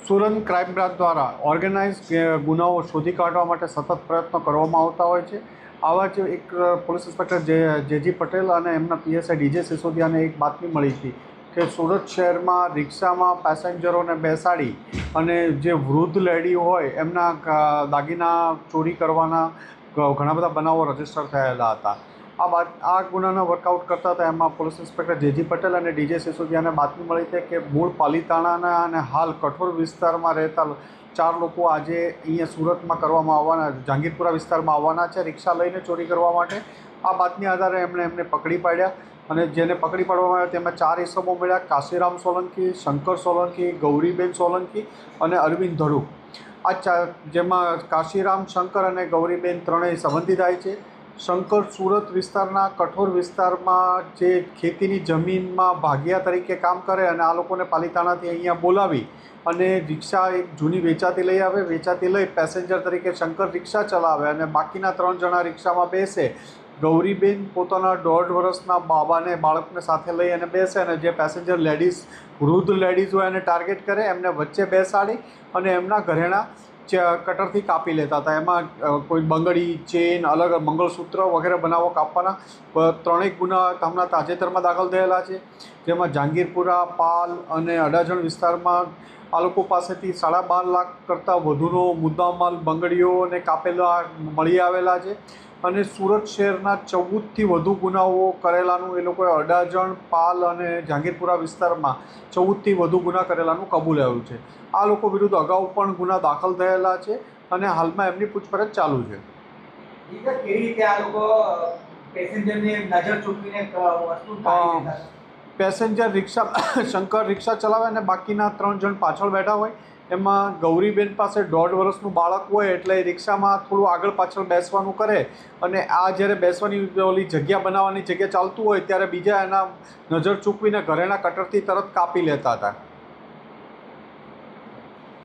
Surat crime branch દ્વારા organise ગુનાઓ શોધી કાઢવા માટે સતત પ્રયત્નો કરવામાં આવતા હોય છે. આવા જ એક પોલીસ ઇન્સ્પેક્ટર જેજી પટેલ અને એમના પીએસઆઈ ડીજે સિસોદિયાને એક બાતમી મળી હતી કે સુરત શહેરમાં રિક્ષામાં પેસેન્જરોને બેસાડી અને જે વૃદ્ધ લેડી હોય એમના દાગીના ચોરી કરવાના ઘણા બધા બનાવો રજીસ્ટર થયેલા હતા. આ ગુનાના વર્કઆઉટ કરતા હતા. એમાં પોલીસ ઇન્સ્પેક્ટર જેજી પટેલ અને ડીજે સિસોદિયાને બાતમી મળી હતી કે મૂળ પાલીતાણાના અને હાલ કઠોર વિસ્તારમાં રહેતા 4 લોકો આજે અહીંયા સુરતમાં કરવામાં આવવાના, જહાંગીરપુરા વિસ્તારમાં આવવાના છે રિક્ષા લઈને ચોરી કરવા માટે. આ બાતમી આધારે એમને પકડી પાડ્યા અને જેને પકડી પાડવામાં આવ્યા તેમાં 4 ઇસમો મળ્યા: કાશીરામ સોલંકી, શંકર સોલંકી, ગૌરીબેન સોલંકી અને અરવિંદ ધડુક. જેમાં કાશીરામ, શંકર અને ગૌરીબેન ત્રણેય સંબંધી થાય છે. શંકર સુરત વિસ્તારના કઠોર વિસ્તારમાં જે ખેતીની જમીનમાં ભાગિયા તરીકે કામ કરે અને આ લોકોને પાલીતાણાથી અહીંયા બોલાવી અને રિક્ષા એક જૂની વેચાતી લઈ આવે. વેચાતી લઈ પેસેન્જર તરીકે શંકર રિક્ષા ચલાવે અને બાકીના 3 જણા રિક્ષામાં બેસે. ગૌરીબેન પોતાના 1.5 વર્ષના બાળકને સાથે લઈ અને બેસે અને જે પેસેન્જર વૃદ્ધ લેડીઝ હોય એને ટાર્ગેટ કરે, એમને વચ્ચે બેસાડી અને એમના ઘરેણાં કટરથી કાપી લેતા હતા. એમાં કોઈ બંગડી, ચેન, અલગ મંગળસૂત્ર વગેરે બનાવો કાપવાના 3 ગુના હમણાં તાજેતરમાં દાખલ થયેલા છે. જેમાં જહાંગીરપુરા, પાલ અને અડાજણ વિસ્તારમાં આ લોકો પાસેથી 12.5 લાખ કરતાં વધુનો મુદ્દામાલ બંગડીઓને કાપેલા મળી આવેલા છે. અને સુરત શહેરના 14થી વધુ ગુનાઓ કરેલાનું એ લોકોએ અડાજણ, પાલ અને જહાંગીરપુરા વિસ્તારમાં 14થી વધુ ગુના કરેલાનું કબૂલાયું છે. આ લોકો વિરુદ્ધ અગાઉ પણ ગુના દાખલ થયેલા છે અને હાલમાં એમની પૂછપરછ ચાલુ છે. કેવી રીતે આ લોકો પેસેન્જરની નજર ચૂકવીને વસ્તુ કાઢી લેતા? પેસેન્જર રિક્ષા શંકર રિક્ષા ચલાવે અને બાકીના 3 જણ પાછળ બેઠા હોય. એમાં ગૌરીબેન પાસે 1.5 વર્ષનું બાળક હોય એટલે રિક્ષામાં થોડું આગળ પાછળ બેસવાનું કરે અને આ જ્યારે બેસવાની ઓલી જગ્યા બનાવવાની જગ્યા ચાલતું હોય ત્યારે બીજા એના નજર ચૂકવીને ઘરેણા કટરથી તરત કાપી લેતા હતા.